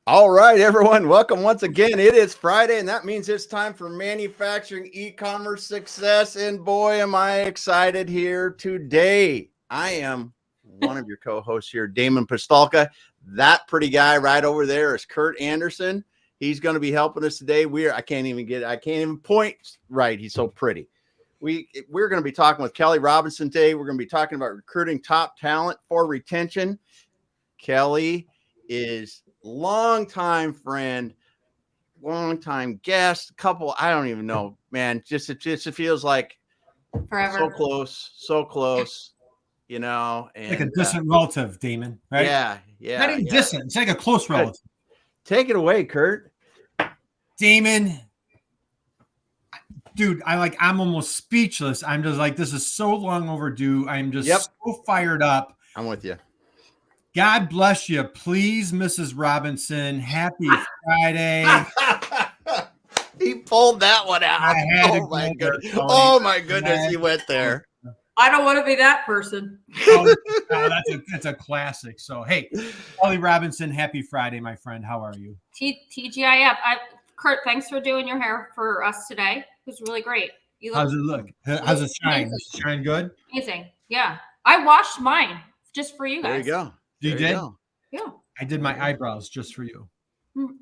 All right, everyone. Welcome once again. It is Friday, and that means it's time for manufacturing e-commerce success. And boy, am I excited here today. I am one of your co-hosts here, Damon Pistolka. That pretty guy right over there is Curt Anderson. He's going to be helping us today. I can't even point right. He's so pretty. We're going to be talking with Kelly Robinson today. We're going to be talking about recruiting top talent for retention. Kelly is longtime friend, longtime guest, couple. I don't even know, man. It feels like forever. So close, And like a distant relative, Damon, right? Yeah. Not even distant. It's like a close relative. Take it away, Curt. Damon, dude, I'm almost speechless. I'm just like, this is so long overdue. I'm just so fired up. I'm with you. God bless you. Please, Mrs. Robinson, happy Friday. He pulled that one out. Oh my goodness, he went there. I don't want to be that person. That's a classic. So, hey, Kelly Robinson, happy Friday, my friend. How are you? TGIF. Curt, thanks for doing your hair for us today. It was really great. How's it look? How's it shine? Does it shine good? Amazing. Yeah. I washed mine just for you guys. There you go. You did? Yeah. I did my eyebrows just for you.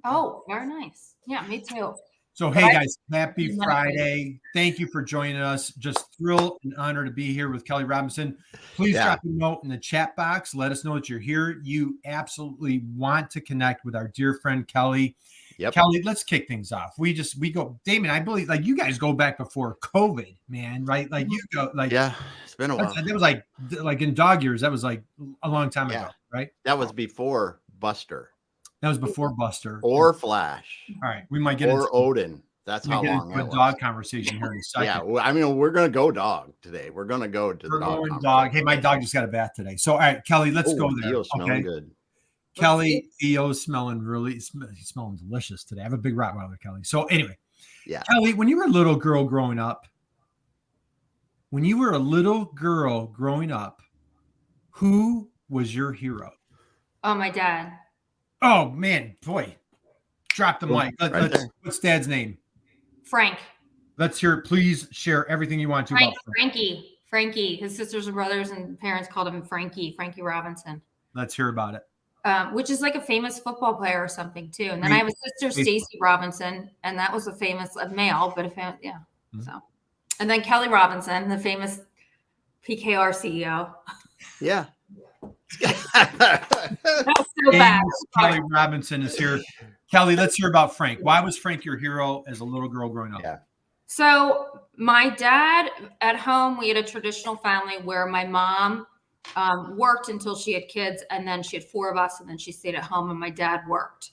Oh, very nice. Yeah, me too. So, hey, guys, happy Friday. Thank you for joining us. Just thrilled and honored to be here with Kelly Robinson. Please drop a note in the chat box. Let us know that you're here. You absolutely want to connect with our dear friend, Kelly. Yep. Kelly, let's kick things off. We go, Damon, I believe you guys go back before COVID, man, right? You go it's been a while. That was like in dog years. That was like a long time ago, right? That was before Buster. That was before Buster or Flash. All right, we might get or Odin. That's how long that was. Dog conversation here in a second. Yeah, I mean, we're gonna go dog today. We're gonna go to the dog. Hey, my dog just got a bath today. So, all right, Kelly, let's go there. Theo's smelling good. Kelly, Theo's smelling he's smelling delicious today. I have a big Rottweiler, Kelly. So anyway, Kelly, when you were a little girl growing up, who was your hero? Oh, my dad. Oh man, boy. Drop the mic. What's Dad's name? Frank. Let's hear it. Please share everything you want to about Frankie. His sisters and brothers and parents called him Frankie Robinson. Let's hear about it. Which is like a famous football player or something too. And then I have a sister, Stacy Robinson, and that was a male, but So, and then Kelly Robinson, the famous PKR CEO. Yeah. That's so bad. Kelly Robinson is here. Kelly, let's hear about Frank. Why was Frank your hero as a little girl growing up? Yeah. So my dad at home, we had a traditional family where my mom worked until she had kids, and then she had 4 of us, and then she stayed at home, and my dad worked.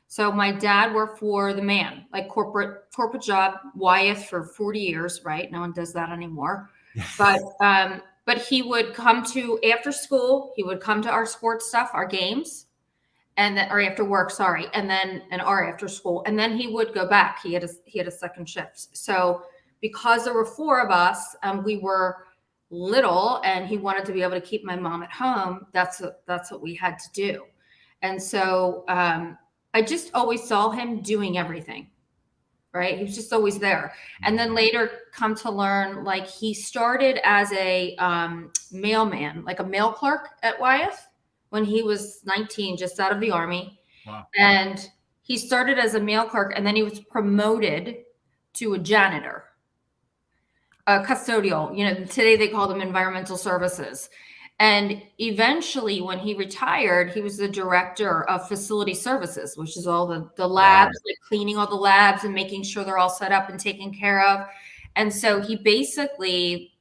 So my dad worked for the man, like corporate job, Wyeth for 40 years, right? No one does that anymore. But he would come to after school. He would come to our sports stuff, our games, or after work, sorry, and our after school, and then he would go back. He had a second shift. So because there were 4 of us, we were little, and he wanted to be able to keep my mom at home. That's what we had to do, and so I just always saw him doing everything. Right. He was just always there. And then later come to learn, he started as a mailman, like a mail clerk at Wyeth when he was 19, just out of the Army. Wow. And he started as a mail clerk, and then he was promoted to a janitor, a custodial. Today they call them environmental services. And eventually, when he retired, he was the director of facility services, which is all the labs, cleaning all the labs and making sure they're all set up and taken care of. And so he basically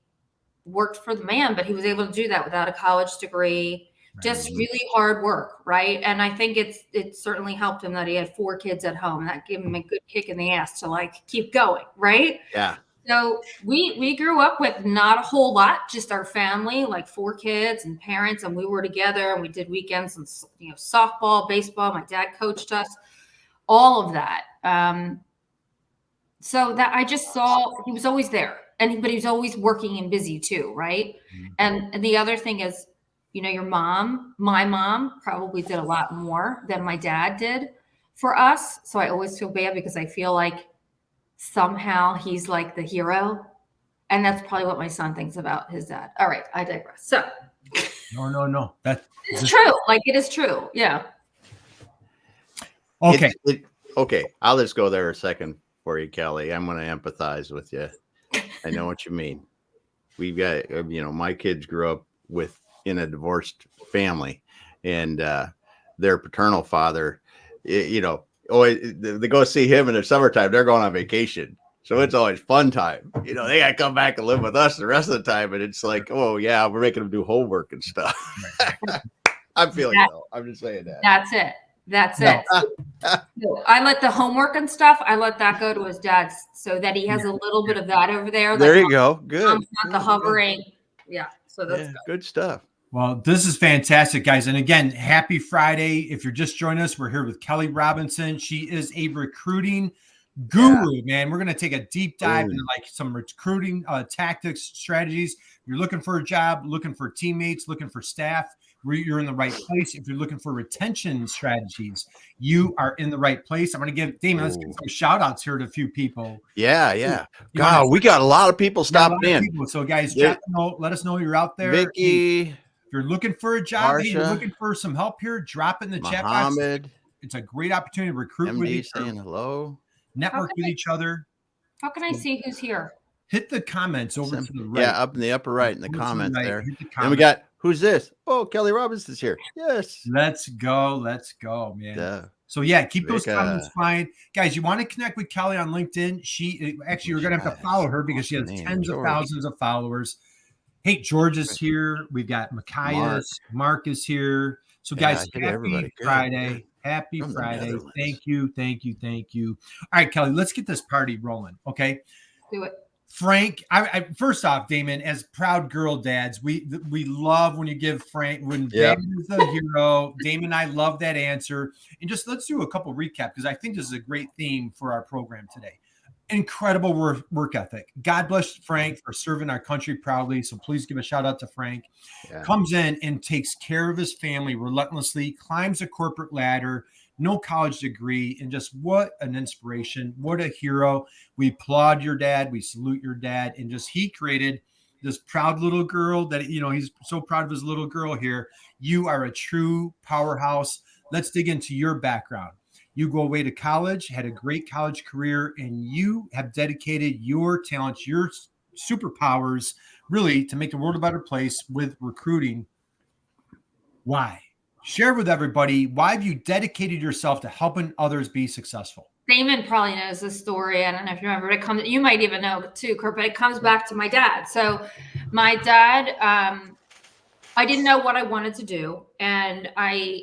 worked for the man, but he was able to do that without a college degree, just really hard work, right? And I think it certainly helped him that he had 4 kids at home. That gave him a good kick in the ass to keep going, right? Yeah. So we grew up with not a whole lot, just our family, 4 kids and parents, and we were together, and we did weekends and softball, baseball. My dad coached us, all of that. So that I just saw he was always there, but he was always working and busy too, right? Mm-hmm. And the other thing is, my mom probably did a lot more than my dad did. for us. So I always feel bad because I feel like somehow he's like the hero. And that's probably what my son thinks about his dad. All right, I digress. So No. it's true. Like it is true. Yeah. Okay. Okay. I'll just go there a second for you, Kelly. I'm going to empathize with you. I know what you mean. We've got, my kids grew up in a divorced family, and their paternal father, always, they go see him in the summertime. They're going on vacation. So it's always fun time. They got to come back and live with us the rest of the time. And it's like, oh, yeah, we're making them do homework and stuff. I'm feeling it. I'm just saying that. That's it. So I let the homework and stuff, I let that go to his dad so that he has a little bit of that over there. There you go. Good. Not the hovering. Yeah. So that's good stuff. Well, this is fantastic, guys. And again, happy Friday. If you're just joining us, we're here with Kelly Robinson. She is a recruiting guru, man. We're going to take a deep dive into like some recruiting tactics, strategies. You're looking for a job, looking for teammates, looking for staff. You're in the right place. If you're looking for retention strategies, you are in the right place. I'm going to give Damon, let's give some shout outs here to a few people. Yeah. God, we got a lot of people stopping in. So guys, let us know you're out there. Vicky, if you're looking for a job, Marsha, you're looking for some help here, drop it in the chat box. It's a great opportunity to recruit MD with each other. saying hello. Network with each other. How can I see who's here? Hit the comments over to the right. Yeah, up in the upper right in the comments there. And we got, who's this? Oh, Kelly Robinson's here. Yes. Let's go, man. So yeah, keep those comments flying. Guys, you want to connect with Kelly on LinkedIn. You're going to have to follow her because she has tens of thousands of followers. Hey, George is here. We've got Machias. Mark is here. So guys, happy Friday. Happy Friday. Thank you. All right, Kelly, let's get this party rolling. Okay. Do it. Frank, I first off, Damon, as proud girl dads, we love when you give Frank, when Damon is the hero. Damon and I love that answer. And just let's do a couple recap because I think this is a great theme for our program today. Incredible work ethic. God bless Frank for serving our country proudly. So please give a shout out to Frank. Yeah. Comes in and takes care of his family relentlessly, climbs a corporate ladder, no college degree, and just what an inspiration. What a hero. We applaud your dad. We salute your dad. And just he created this proud little girl that, he's so proud of his little girl here. You are a true powerhouse. Let's dig into your background. You go away to college, had a great college career, and you have dedicated your talents, your superpowers, really to make the world a better place with recruiting. Why? Share with everybody, why have you dedicated yourself to helping others be successful? Damon probably knows this story. I don't know if you remember, but you might even know too, Curt, but it comes back to my dad. So my dad, I didn't know what I wanted to do. And I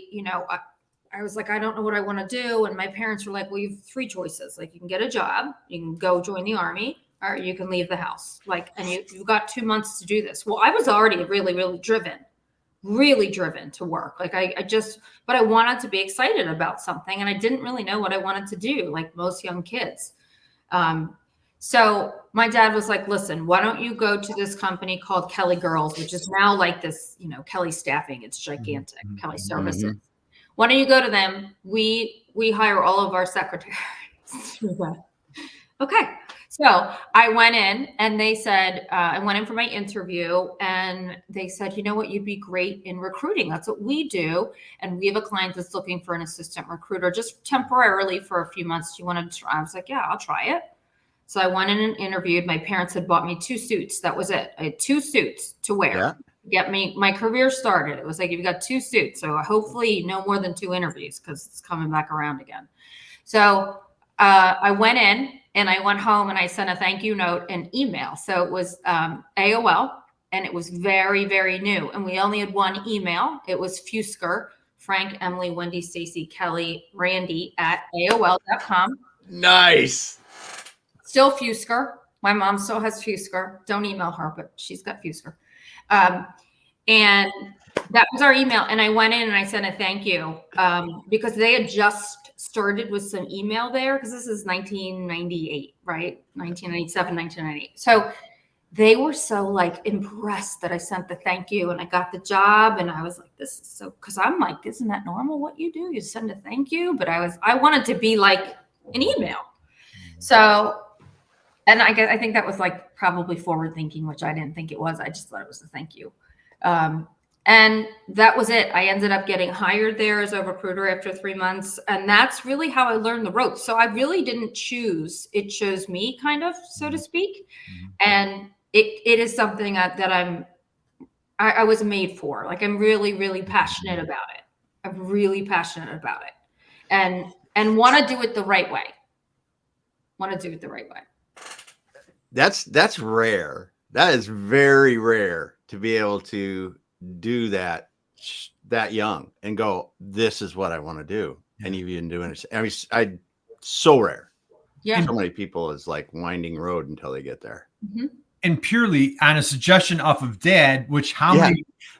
was like, I don't know what I want to do. And my parents were like, well, you have three choices. Like you can get a job, you can go join the army, or you can leave the house. And you've got 2 months to do this. Well, I was already really, really driven to work. Like but I wanted to be excited about something. And I didn't really know what I wanted to do, like most young kids. So my dad was like, listen, why don't you go to this company called Kelly Girls, which is now like this, Kelly Staffing. It's gigantic. Kelly Services. Mm-hmm. Why don't you go to them? We hire all of our secretaries. Okay. So I went in and they said, I went in for my interview and they said, you know what, you'd be great in recruiting. That's what we do. And we have a client that's looking for an assistant recruiter just temporarily for a few months. Do you want to try? I was like, yeah, I'll try it. So I went in and interviewed. My parents had bought me 2 suits. That was it. I had 2 suits to wear. Yeah. Get me my career started. It was like, you've got 2 suits. So hopefully no more than 2 interviews because it's coming back around again. So I went in and I went home and I sent a thank you note and email. So it was AOL and it was very, very new. And we only had 1 email. It was Fusker, Frank, Emily, Wendy, Stacy, Kelly, Randy at AOL.com. Nice. Still Fusker. My mom still has Fusker. Don't email her, but she's got Fusker. And that was our email. And I went in and I sent a thank you because they had just started with some email there because this is 1998, right? 1997, 1998. So they were so like impressed that I sent the thank you and I got the job. And I was like, this is so, cause I'm like, isn't that normal what you do? You send a thank you. But I wanted to be like an email. So, and I think that was like probably forward thinking, which I didn't think it was. I just thought it was a thank you. And that was it. I ended up getting hired there as a recruiter after 3 months. And that's really how I learned the ropes. So I really didn't choose. It chose me kind of, so to speak. And it is something that I was made for. Like, I'm really, really passionate about it. I'm really passionate about it and want to do it the right way. That's rare. That is very rare to be able to do that young and go, this is what I want to do. And you've been doing it. I mean, so rare. Yeah. So many people is like winding road until they get there. Mm-hmm. And purely on a suggestion off of dad, which how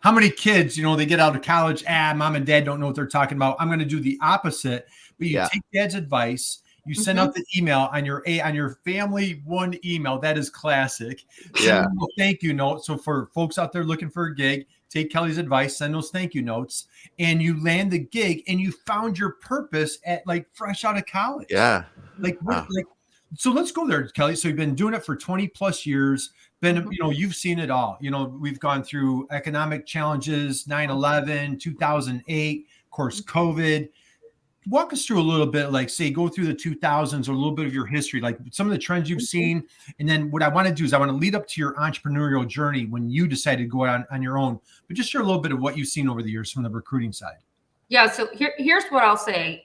many kids, they get out of college, mom and dad don't know what they're talking about. I'm going to do the opposite. But you take dad's advice, you send out the email on your family one email. That is classic. Send them a thank you note. So for folks out there looking for a gig, take Kelly's advice, send those thank you notes, and you land the gig and you found your purpose at like fresh out of college. Yeah. So let's go there, Kelly. So you've been doing it for 20 plus years. You've seen it all. We've gone through economic challenges, 9/11, 2008, of course, COVID. Walk us through a little bit, like say, go through the 2000s or a little bit of your history, like some of the trends you've seen. And then what I want to do is I want to lead up to your entrepreneurial journey when you decided to go out on your own, but just share a little bit of what you've seen over the years from the recruiting side. Yeah. So here's what I'll say.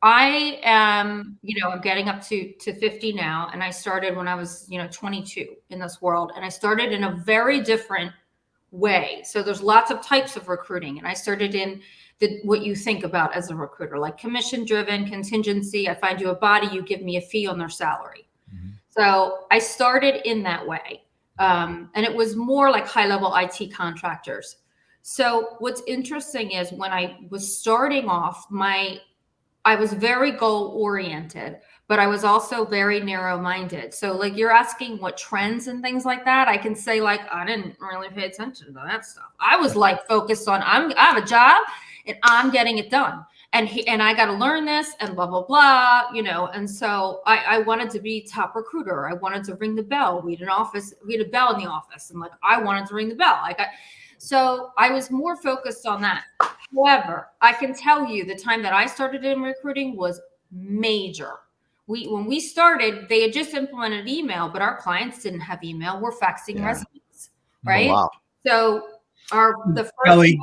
I am, I'm getting up to 50 now. And I started when I was, 22 in this world. And I started in a very different way. So there's lots of types of recruiting. And I started in what you think about as a recruiter, like commission driven, contingency. I find you a body, you give me a fee on their salary. Mm-hmm. So I started in that way. And it was more like high level IT contractors. So what's interesting is when I was starting off, I was very goal oriented, but I was also very narrow minded. So like you're asking what trends and things like that, I can say like, I didn't really pay attention to that stuff. I was like focused on, I have a job and I'm getting it done. And I got to learn this and blah, blah, blah, And so I wanted to be top recruiter. I wanted to ring the bell. We had a bell in the office and like, I wanted to ring the bell. So I was more focused on that. However, I can tell you the time that I started in recruiting was major. When we started, they had just implemented email, but our clients didn't have email. We're faxing resumes, right? Oh, wow. So the first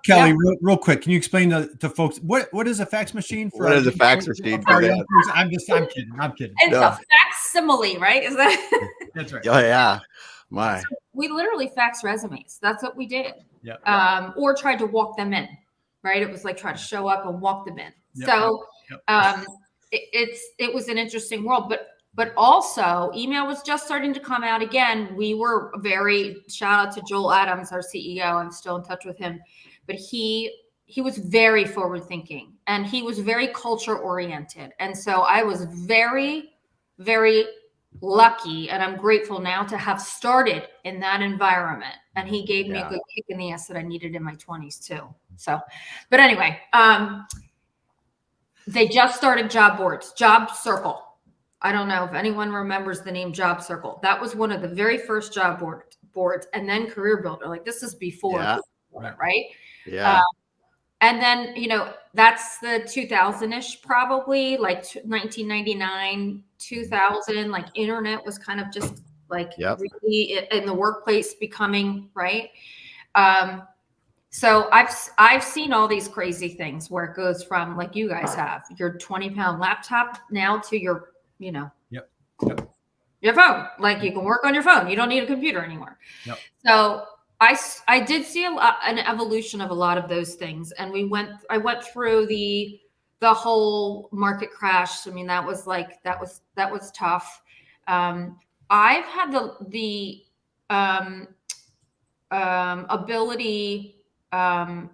Kelly, real quick, can you explain to folks what is a fax machine? What is a fax machine? I'm kidding. It's a facsimile, right? Is that? That's right. Oh yeah. So we literally faxed resumes. That's what we did. Yeah. Or tried to walk them in, right? It was like try to show up and walk them in. Yep. So it was an interesting world, but also email was just starting to come out again. We were shout out to Joel Adams, our CEO. I'm still in touch with him, but he was very forward thinking and he was very culture oriented. And so I was very, very lucky, and I'm grateful now to have started in that environment. And he gave me a good kick in the ass that I needed in my 20s too. So, but anyway, they just started job boards, Job Circle. I don't know if anyone remembers the name Job Circle. That was one of the very first job boards, and then Career Builder. Like this is before, right? Yeah. And then, that's the 2000-ish, probably like 1999, 2000, like internet was kind of just like really in the workplace becoming, right? So I've seen all these crazy things where it goes from like you guys have your 20-pound laptop now to your, your phone. Like you can work on your phone. You don't need a computer anymore. Yep. So I did see an evolution of a lot of those things. And I went through the whole market crash. I mean, that was tough. I've had the ability, I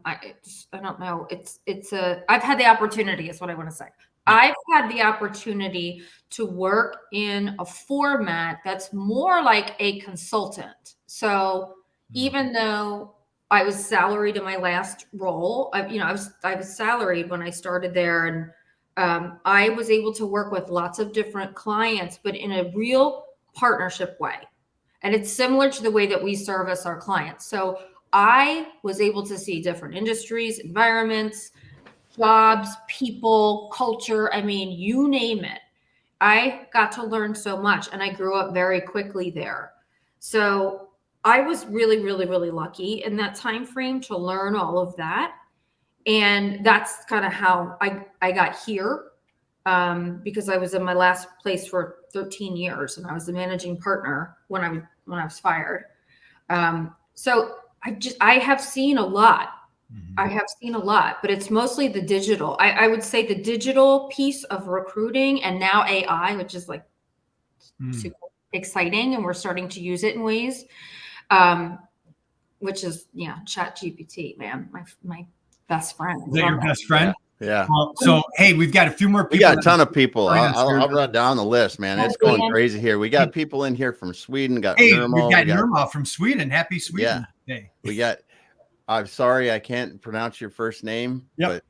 don't know. I've had the opportunity is what I want to say. I've had the opportunity to work in a format that's more like a consultant. So even though I was salaried in my last role, I was salaried when I started there, and I was able to work with lots of different clients, but in a real partnership way. And it's similar to the way that we service our clients. So I was able to see different industries, environments, jobs, people, culture. I mean, you name it. I got to learn so much, and I grew up very quickly there. So I was really, really, really lucky in that time frame to learn all of that. And that's kind of how I got here, because I was in my last place for 13 years, and I was the managing partner when I was fired. So I have seen a lot. I have seen a lot, but it's mostly the digital. I would say the digital piece of recruiting, and now AI, which is like super exciting, and we're starting to use it in ways, which is Chat GPT, man, my best friend. Is that your best friend? Yeah. So hey, we've got a few more people. We got a ton of people. I'll I'll run down the list, man. It's going crazy here. We got people in here from Sweden. We've got Nirma from Sweden. Happy Sweden Day. We got. I'm sorry, I can't pronounce your first name, but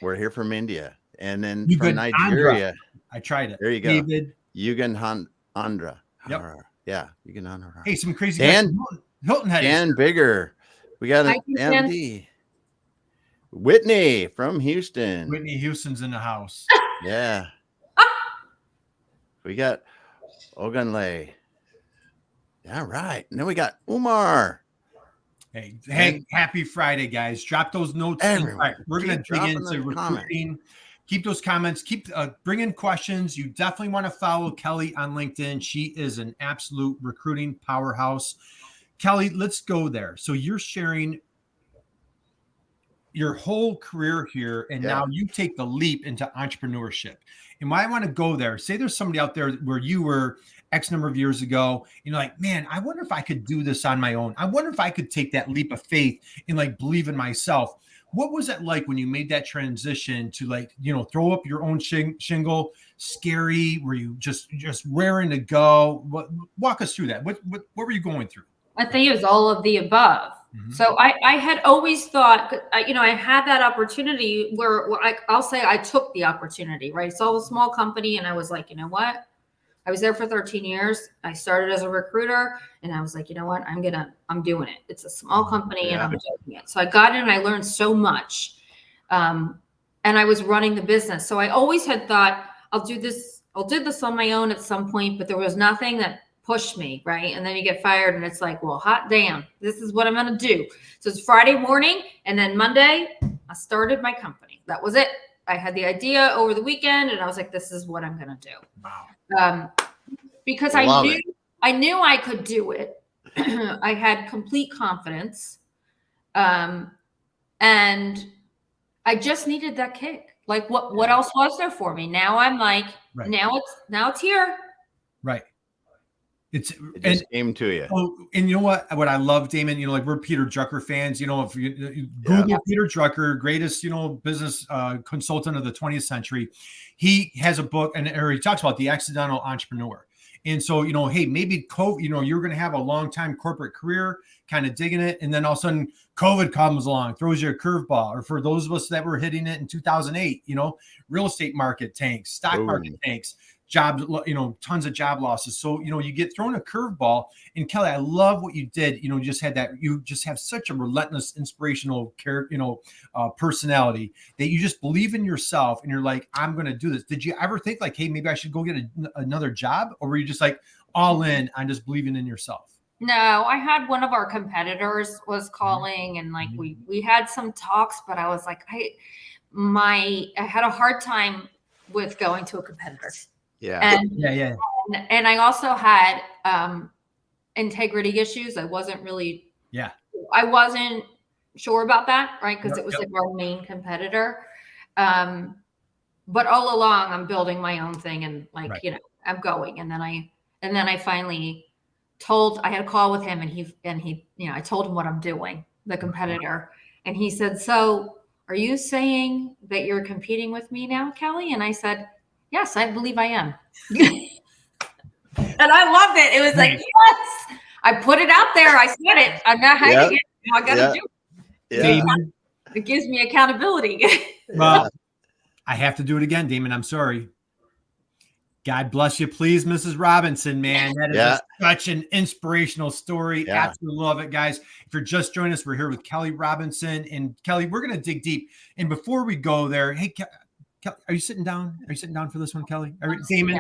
we're here from India, and then from Nigeria. I tried it. There you go, David Yugan Andra. Yep. Yeah, Yugan Andra. Hey, some crazy Dan. Hilton had Dan Bigger. We got an MD. Whitney from Houston. Whitney Houston's in the house. Yeah. We got Ogunle. All right. And then we got Umar. Hey, happy Friday, guys. Drop those notes. We're going to dig into recruiting. Keep those comments. Keep bringing questions. You definitely want to follow Kelly on LinkedIn. She is an absolute recruiting powerhouse. Kelly, let's go there. So you're sharing your whole career here, and now you take the leap into entrepreneurship. And why I want to go there, say there's somebody out there where you were X number of years ago, and you're like, man, I wonder if I could do this on my own. I wonder if I could take that leap of faith and like believe in myself. What was it like when you made that transition to throw up your own shingle? Scary? Were you just raring to go? Walk us through that. What were you going through? I think it was all of the above. Mm-hmm. So I had always thought, I had that opportunity where I'll say I took the opportunity, right? So a small company, and I was like, you know what? I was there for 13 years. I started as a recruiter, and I was like, you know what? I'm doing it. It's a small company, and I'm doing it. So I got in and I learned so much. And I was running the business. So I always had thought, I'll do this on my own at some point, but there was nothing that pushed me, right? And then you get fired, and it's like, well, hot damn, this is what I'm going to do. So it's Friday morning, and then Monday, I started my company. That was it. I had the idea over the weekend, and I was like, this is what I'm going to do. Wow. Because I knew I could do it. I had complete confidence. And I just needed that kick. Like what else was there for me? Now I'm like, now it's here. Right. It just came to you. Oh, and you know what I love, Damon, we're Peter Drucker fans, if you Google Peter Drucker, greatest, business consultant of the 20th century, he has a book or he talks about the accidental entrepreneur. And so, hey, maybe COVID, you're going to have a long time corporate career kind of digging it. And then all of a sudden COVID comes along, throws you a curveball. Or for those of us that were hitting it in 2008, real estate market tanks, stock market tanks, jobs, tons of job losses. So, you get thrown a curveball. And Kelly, I love what you did. You just have such a relentless, inspirational personality that you just believe in yourself and you're like, I'm going to do this. Did you ever think like, hey, maybe I should go get another job? Or were you just like all in on just believing in yourself? No, I had one of our competitors was calling, and like we had some talks, but I was like, I had a hard time with going to a competitor. Yeah. And I also had integrity issues. I wasn't sure about that, right? Because it was like our main competitor. But all along I'm building my own thing, and I'm going. And then I finally I had a call with him, and he I told him what I'm doing, the competitor. And he said, so are you saying that you're competing with me now, Kelly? And I said, yes, I believe I am. And I loved it. It was like, yes, I put it out there. I said it. I'm not hiding it. I got to do it. Damon, it gives me accountability. Well, I have to do it again, Damon. I'm sorry. God bless you, please, Mrs. Robinson, man. That is such an inspirational story. Absolutely love it, guys. If you're just joining us, we're here with Kelly Robinson. And Kelly, we're going to dig deep. And before we go there, hey, are you sitting down? Are you sitting down for this one, Kelly? Damon,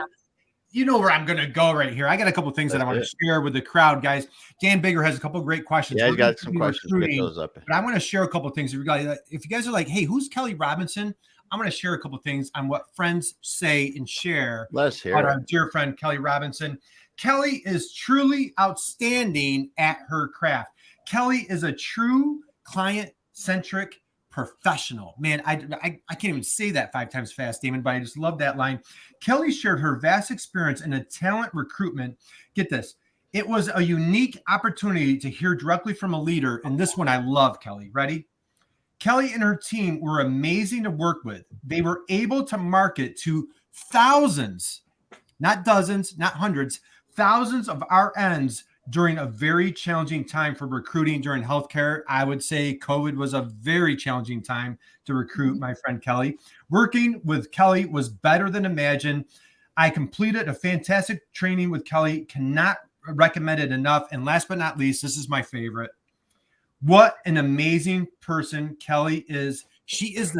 you know where I'm going to go right here. I got a couple of things that I want to share with the crowd, guys. Dan Bigger has a couple of great questions. Yeah, he's got some questions. Get those up. But I want to share a couple of things. If you guys are like, hey, who's Kelly Robinson? I'm going to share a couple of things on what friends say and share. Let's hear about our dear friend, Kelly Robinson. Kelly is truly outstanding at her craft. Kelly is a true client-centric professional. Man, I can't even say that 5 times fast, Damon, but I just love that line. Kelly shared her vast experience in a talent recruitment. Get this. It was a unique opportunity to hear directly from a leader. And this one I love, Kelly. Ready? Kelly and her team were amazing to work with. They were able to market to thousands, not dozens, not hundreds, thousands of RNs during a very challenging time for recruiting during healthcare. I would say COVID was a very challenging time to recruit, my friend Kelly. Working with Kelly was better than imagined. I completed a fantastic training with Kelly. Cannot recommend it enough. And last but not least, this is my favorite. What an amazing person Kelly is. She is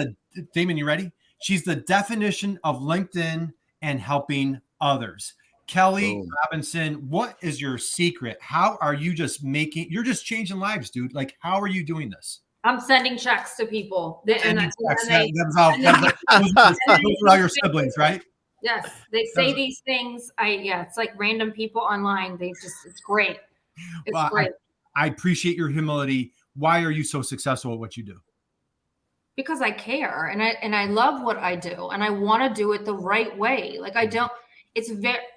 Damon, you ready? She's the definition of LinkedIn and helping others. Kelly Robinson, what is your secret? How are you you're just changing lives, dude. Like, how are you doing this? I'm sending checks to people. Those are all your siblings, right? Yes. They say these things. It's like random people online. It's great. It's great. I appreciate your humility. Why are you so successful at what you do? Because I care and I love what I do and I want to do it the right way. Like it's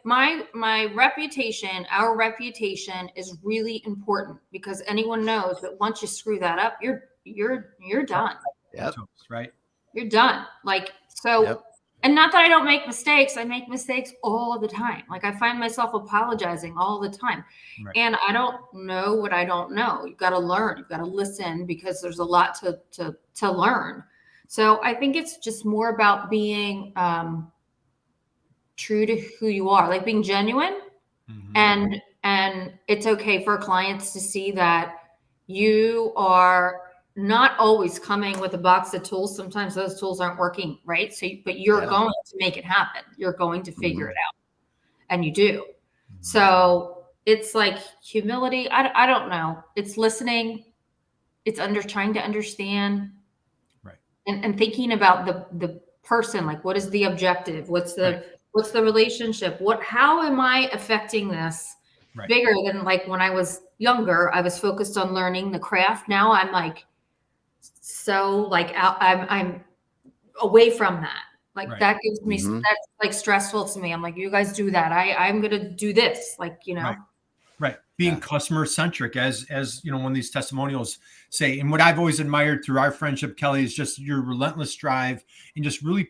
my reputation, our reputation is really important because anyone knows that once you screw that up, you're done. Yep. Right. You're done. Like, so, and not that I don't make mistakes. I make mistakes all the time. Like I find myself apologizing all the time. Right. And I don't know what I don't know. You've got to learn. You've got to listen because there's a lot to learn. So I think it's just more about being true to who you are, like being genuine. Mm-hmm. And it's okay for clients to see that you are not always coming with a box of tools. Sometimes those tools aren't working, right? So, but you're going to make it happen. You're going to figure it out, and you do. So it's like humility. I don't know. It's listening. It's trying to understand, right? And thinking about the person. Like, what is the objective? What's the relationship? How am I affecting this? Right. Bigger than like when I was younger, I was focused on learning the craft. Now I'm like. So like I'm away from that. Like that gives me that's like stressful to me. I'm like, you guys do that. I'm gonna do this. Like, you know. Right. Being customer centric, as you know, one of these testimonials say. And what I've always admired through our friendship, Kelly, is just your relentless drive and just really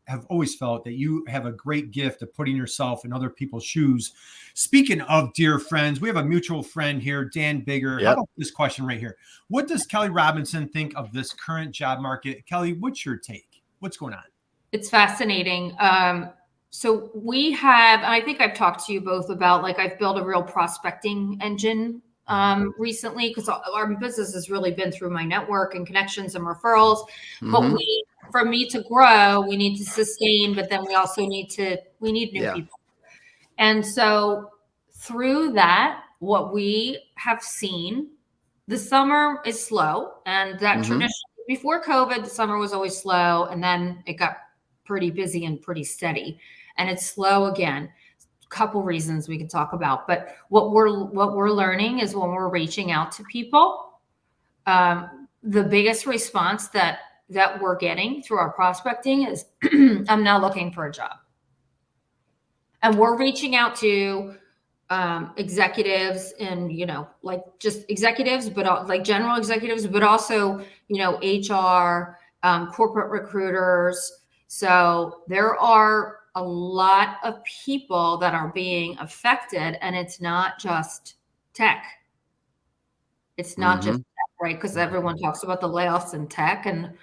have always felt that you have a great gift of putting yourself in other people's shoes. Speaking of dear friends, we have a mutual friend here, Dan Bigger. How about this question right here? What does Kelly Robinson think of this current job market? Kelly, what's your take? What's going on? It's fascinating. So we have, and I think I've talked to you both about, like, I've built a real prospecting engine recently because our business has really been through my network and connections and referrals. But for me to grow, we need to sustain, but then we also need new people. And so through that, what we have seen, the summer is slow, and that traditionally before COVID, the summer was always slow, and then it got pretty busy and pretty steady, and it's slow again. A couple reasons we could talk about, but what we're learning is when we're reaching out to people, the biggest response that we're getting through our prospecting is, I'm now looking for a job. And we're reaching out to executives and, like just executives, but like general executives, but also, HR, corporate recruiters. So there are a lot of people that are being affected, and it's not just tech. It's not just tech, right? Because everyone talks about the layoffs in tech, and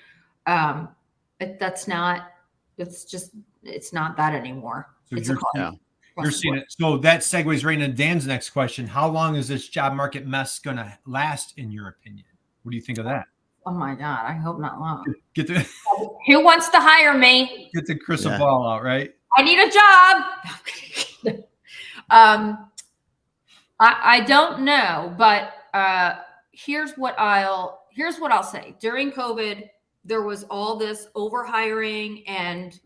it's not that anymore. So it's you're seeing it. So that segues right into Dan's next question. How long is this job market mess going to last, in your opinion? What do you think of that? Oh my God, I hope not long. Who wants to hire me? Get the crystal ball out, right? I need a job. I don't know, but here's what I'll say. During COVID, there was all this overhiring and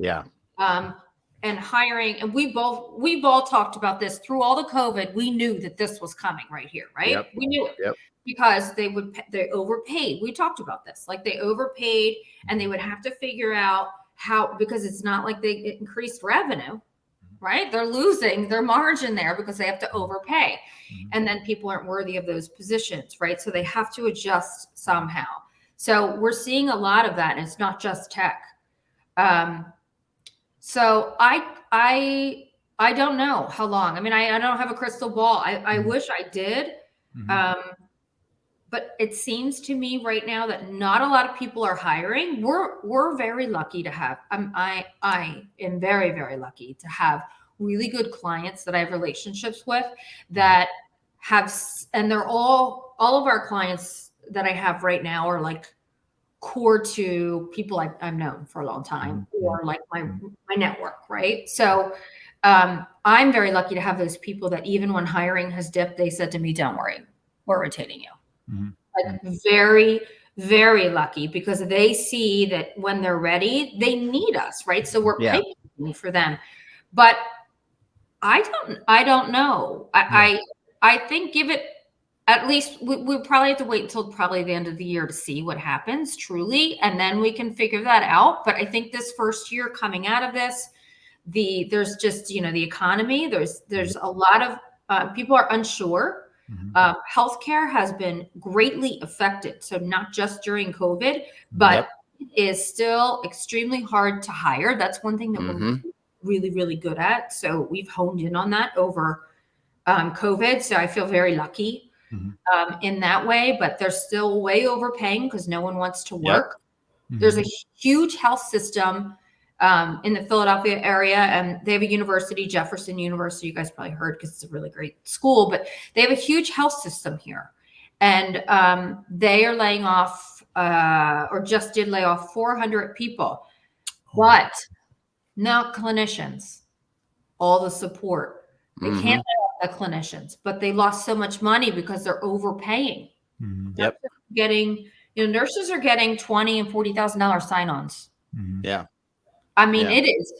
hiring, and we've all talked about this through all the COVID. We knew that this was coming right here, right? Yep. We knew it because they overpaid. We talked about this, like they overpaid, and they would have to figure out how, because it's not like they increased revenue, right? They're losing their margin there because they have to overpay, and then people aren't worthy of those positions, right? So they have to adjust somehow. So we're seeing a lot of that, and it's not just tech. So I don't know how long. I mean, I don't have a crystal ball. I wish I did. But it seems to me right now that not a lot of people are hiring. We're very lucky to have. I am very, very lucky to have really good clients that I have relationships with that have, and they're all of our clients that I have right now are like core to people I've known for a long time, or like my network, right? So I'm very lucky to have those people that even when hiring has dipped, they said to me, "Don't worry, we're rotating you." Like very, very lucky, because they see that when they're ready, they need us, right? So we're paying for them. But I don't know. I think give it at least we probably have to wait until probably the end of the year to see what happens truly, and then we can figure that out. But I think this first year coming out of this, there's just the economy. There's a lot of people are unsure. Healthcare has been greatly affected. So not just during COVID, but it is still extremely hard to hire. That's one thing that we're really, really good at. So we've honed in on that over COVID. So I feel very lucky in that way, but they're still way overpaying because no one wants to work. There's a huge health system in the Philadelphia area, and they have a university, Jefferson University. You guys probably heard because it's a really great school, but they have a huge health system here, and they are laying off or just did lay off 400 people, but not clinicians, all the support. They can't lay off the clinicians, but they lost so much money because they're overpaying. Getting, nurses are getting $20,000 and $40,000 sign-ons. I mean, it is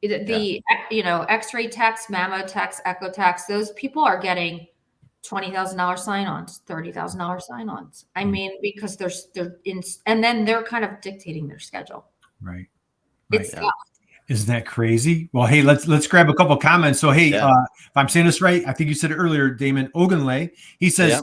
the X-ray techs, mammo techs, echo techs. Those people are getting $20,000 sign-ons, $30,000 sign-ons. I mean, because they're in, and then they're kind of dictating their schedule. Right. It's tough. Isn't that crazy? Well, hey, let's grab a couple comments. So, hey, if I'm saying this right, I think you said it earlier, Damon Ogunlay. He says,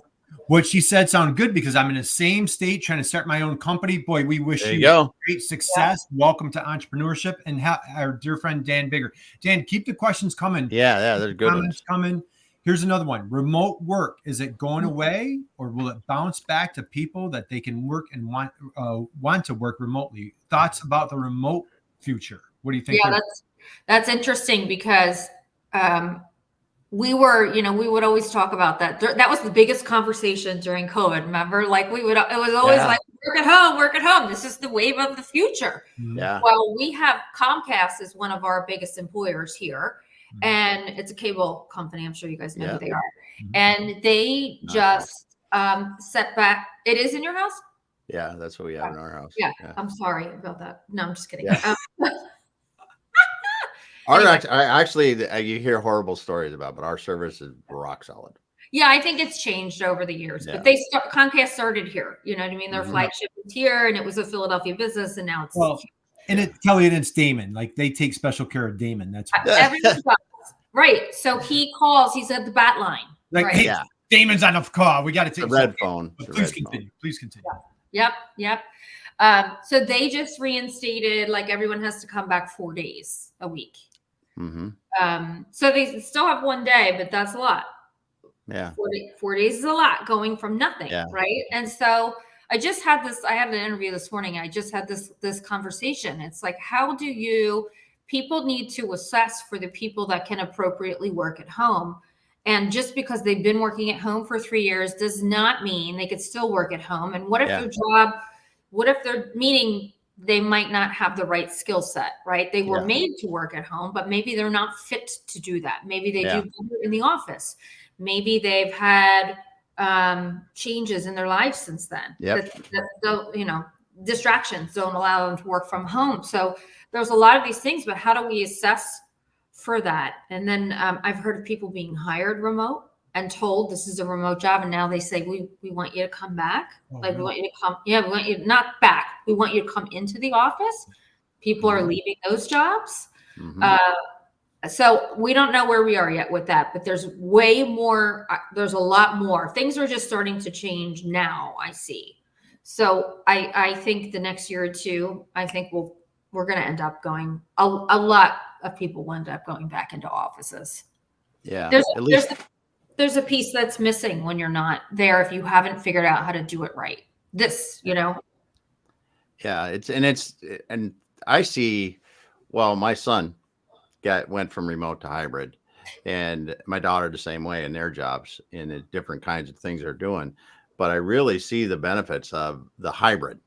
what she said sounded good because I'm in the same state trying to start my own company. Boy, we wish you great success. Welcome to entrepreneurship. And our dear friend, Dan Bigger. Dan, keep the questions coming. They're good comments coming. Here's another one. Remote work. Is it going away, or will it bounce back to people that they can work and want to work remotely? Thoughts about the remote future? What do you think? Yeah, that's interesting because we would always talk about that. That was the biggest conversation during COVID. Remember, like it was always like work at home. This is the wave of the future. Well, we have Comcast as one of our biggest employers here, and it's a cable company. I'm sure you guys know who they are. And they just set back. It is in your house? Yeah, that's what we have in our house. Yeah. I'm sorry about that. No, I'm just kidding. Actually, you hear horrible stories about, but our service is rock solid. Yeah, I think it's changed over the years, but Comcast started here. You know what I mean? Their flagship was here, and it was a Philadelphia business, and now it's Kelly, and it's Damon. Like they take special care of Damon. That's everyone does. Right. So he calls, he's at the bat line. Like, right. hey, Damon's on the call. We got to take the red phone. Please continue. Please continue. Yep. So they just reinstated, like everyone has to come back 4 days a week. Mm-hmm. So they still have 1 day, but that's a lot. Yeah. 4 days is a lot going from nothing. Yeah. Right. And so I had an interview this morning. I just had this conversation. It's like, people need to assess for the people that can appropriately work at home. And just because they've been working at home for 3 years does not mean they could still work at home. And what if they're meaning they might not have the right skill set, right? They were made to work at home, but maybe they're not fit to do that. Maybe they do better in the office. Maybe they've had changes in their lives since then. Distractions don't allow them to work from home. So there's a lot of these things, but how do we assess for that? And then I've heard of people being hired remote and told this is a remote job. And now they say, we want you to come back. We want you to come. Yeah, we want you not back. We want you to come into the office. People are leaving those jobs. So we don't know where we are yet with that, but there's way more. There's a lot more. Things are just starting to change now, I see. So I think the next year or two, I think we're going to end up going, a lot of people will end up going back into offices. Yeah. There's a piece that's missing when you're not there, if you haven't figured out how to do it right. Yeah. And I see, well, my son went from remote to hybrid, and my daughter the same way in their jobs, in the different kinds of things they're doing. But I really see the benefits of the hybrid,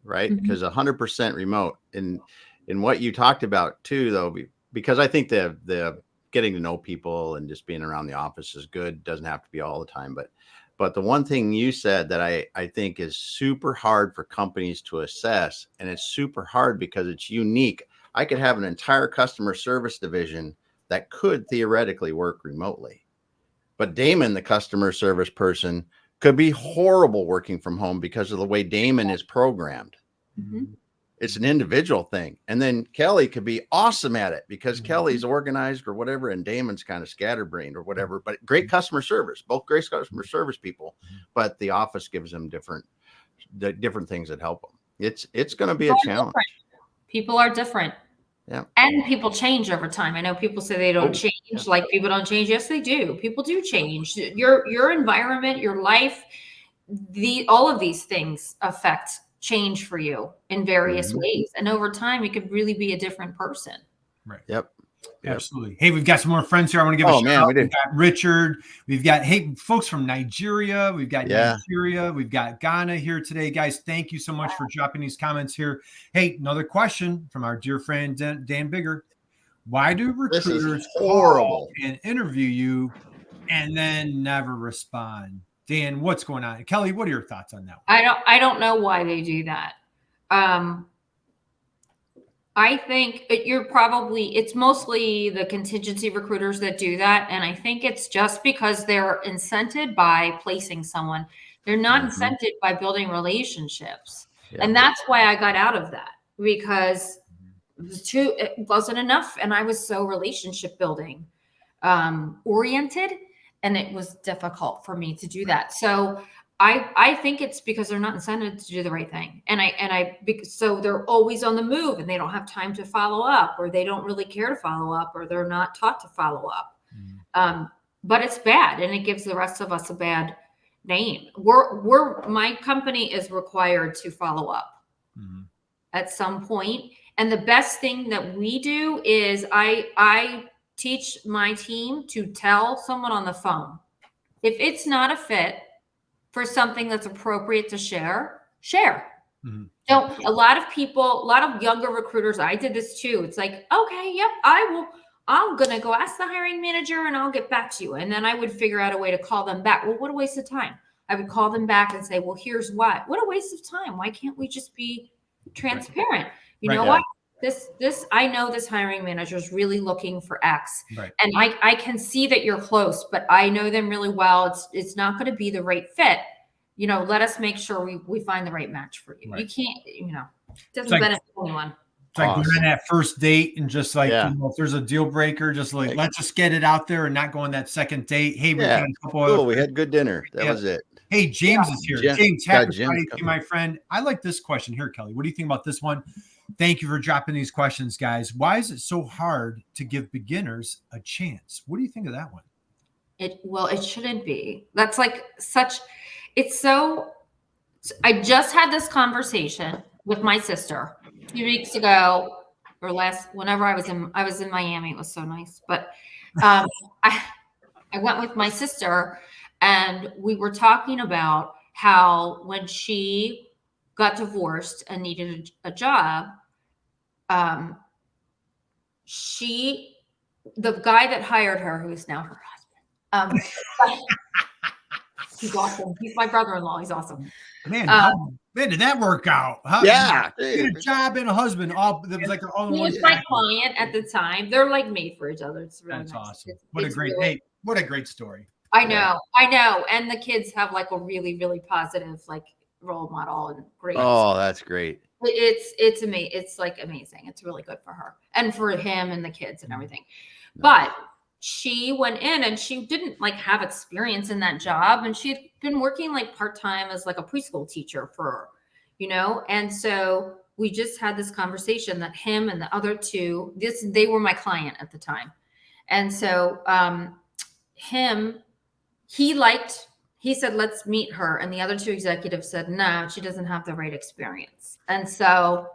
right? Because 100% remote, in what you talked about too, though, because I think the getting to know people and just being around the office is good. Doesn't have to be all the time, but the one thing you said that I think is super hard for companies to assess, and it's super hard because it's unique. I could have an entire customer service division that could theoretically work remotely, but Damon, the customer service person, could be horrible working from home because of the way Damon is programmed. It's an individual thing. And then Kelly could be awesome at it because Kelly's organized or whatever, and Damon's kind of scatterbrained or whatever, but great customer service, both great customer service people, but the office gives them different things that help them. It's going to be a challenge. People are different. Yeah. And people change over time. I know people say they don't change, like people don't change. Yes, they do. People do change. Your environment, your life, all of these things affect change for you in various ways. And over time, you could really be a different person. Right. Yep. Absolutely. Hey, we've got some more friends here. I want to give a shout out. We've got Richard. We've got, folks from Nigeria. We've got Nigeria. We've got Ghana here today. Guys, thank you so much for dropping these comments here. Hey, another question from our dear friend, Dan Bigger. Why do recruiters call and interview you and then never respond? Dan, what's going on? Kelly, what are your thoughts on that? I don't know why they do that. I think it's mostly the contingency recruiters that do that. And I think it's just because they're incented by placing someone. They're not incented by building relationships. Yeah. And that's why I got out of that, because it wasn't enough. And I was so relationship building oriented, and it was difficult for me to do that. So I think it's because they're not incented to do the right thing. So they're always on the move and they don't have time to follow up, or they don't really care to follow up, or they're not taught to follow up. But it's bad, and it gives the rest of us a bad name. My company is required to follow up at some point. And the best thing that we do is I teach my team to tell someone on the phone, if it's not a fit for something that's appropriate to share. So a lot of younger recruiters, I did this too. It's like, okay, yep, I'm going to go ask the hiring manager and I'll get back to you. And then I would figure out a way to call them back. Well, what a waste of time. I would call them back and say, well, here's why. What a waste of time. Why can't we just be transparent? You know what? I know this hiring manager is really looking for X, and I can see that you're close, but I know them really well. It's not going to be the right fit. Let us make sure we find the right match for you. You can't, it doesn't benefit anyone. It's like going on that first date and just like, Yeah. you know, if there's a deal breaker, just like, let's just get it out there and not go on that second date. Hey, we've got a couple cool. We had good dinner. That was it. Hey, James is here. James, Yeah, happy Jim's Friday to you, coming. my friend. I like this question here, Kelly. What do you think about this one? Thank you for dropping these questions, guys. Why is it so hard to give beginners a chance? What do you think of that one? It shouldn't be. That's like it's so, I just had this conversation with my sister 2 weeks ago or whenever I was in Miami. It was so nice. But I went with my sister and we were talking about how when she got divorced and needed a job, the guy that hired her, who is now her husband, he's awesome. He's my brother-in-law. He's awesome. Man, man, did that work out? Yeah. Get a job and a husband. He was my client at the time. They're like made for each other. It's really That's nice. awesome. What a great story. I know. And the kids have like a really, really positive like role model and great. Oh, that's great. It's amazing. It's like amazing. It's really good for her and for him and the kids and everything. But she went in and she didn't like have experience in that job. And she had been working like part-time as like a preschool teacher for, and so we just had this conversation that him and the other two, they were my client at the time. And so, he said, let's meet her. And the other two executives said, no, she doesn't have the right experience. And so,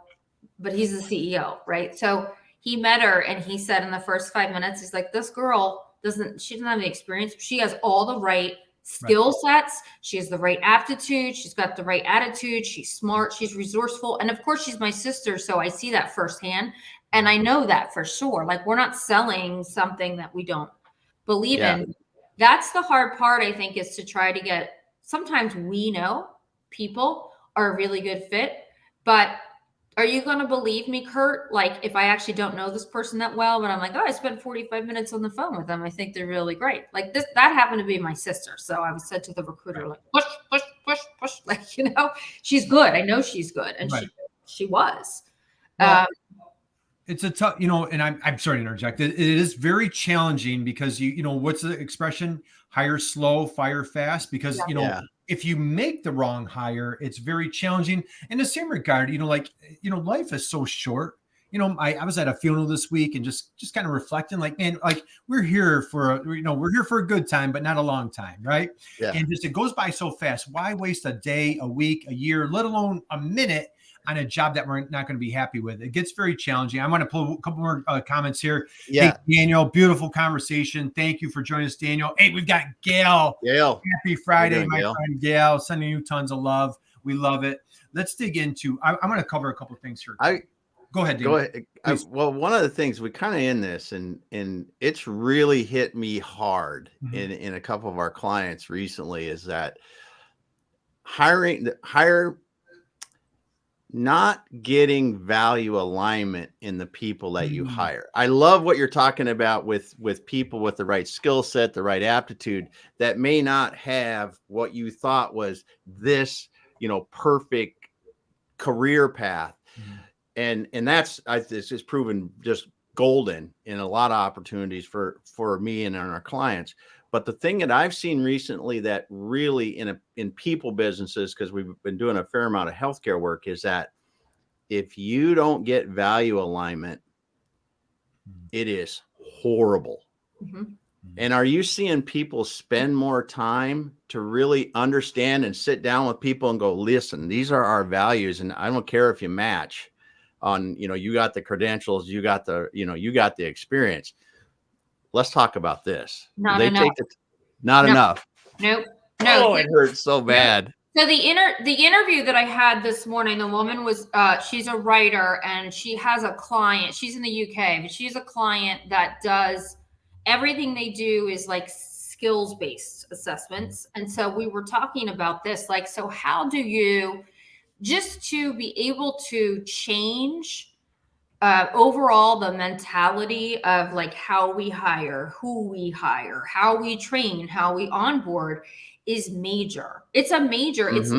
but he's the CEO, right? So he met her and he said in the first 5 minutes, he's like, this girl she doesn't have the experience. She has all the right skill sets. She has the right aptitude. She's got the right attitude. She's smart. She's resourceful. And of course, she's my sister. So I see that firsthand. And I know that for sure. Like, we're not selling something that we don't believe in. That's the hard part, I think, is to try to get, sometimes we know people are a really good fit, but are you going to believe me, Curt? Like, if I actually don't know this person that well, but I'm like, oh, I spent 45 minutes on the phone with them. I think they're really great. Like that happened to be my sister. So I was said to the recruiter, like, push. Like, she's good. I know she's good. And she was. Well, it's a tough, and I'm sorry to interject. It is very challenging because what's the expression? Hire slow, fire fast. Because, if you make the wrong hire, it's very challenging. In the same regard, life is so short. I was at a funeral this week and just kind of reflecting, like, man, like we're here for a good time, but not a long time, right? Yeah. And just it goes by so fast. Why waste a day, a week, a year, let alone a minute on a job that we're not going to be happy with? It gets very challenging. I want to pull a couple more comments here. Yeah. Hey, Daniel, beautiful conversation. Thank you for joining us, Daniel. Hey, we've got Gail. Happy Friday, my friend Gail. Sending you tons of love. We love it. Let's dig into, I'm going to cover a couple of things here. Go ahead, Daniel. Go ahead. Well, one of the things we kind of in this, and it's really hit me hard in a couple of our clients recently, is that not getting value alignment in the people that you hire. I love what you're talking about with people with the right skill set, the right aptitude, that may not have what you thought was this, perfect career path. And that's, it's just proven just golden in a lot of opportunities for me and our clients. But the thing that I've seen recently that really in people businesses, because we've been doing a fair amount of healthcare work, is that if you don't get value alignment, it is horrible. And are you seeing people spend more time to really understand and sit down with people and go, listen, these are our values, and I don't care if you match on, you got the credentials, you got the experience. Let's talk about this. Not enough. Nope. No. Oh, it hurts so bad. So the interview that I had this morning, the woman was, she's a writer and she has a client. She's in the UK, but she's a client that does everything they do is like skills-based assessments. And so we were talking about this, like, so how do you, just to be able to change overall the mentality of like how we hire, who we hire, how we train, how we onboard is major. It's a major. It's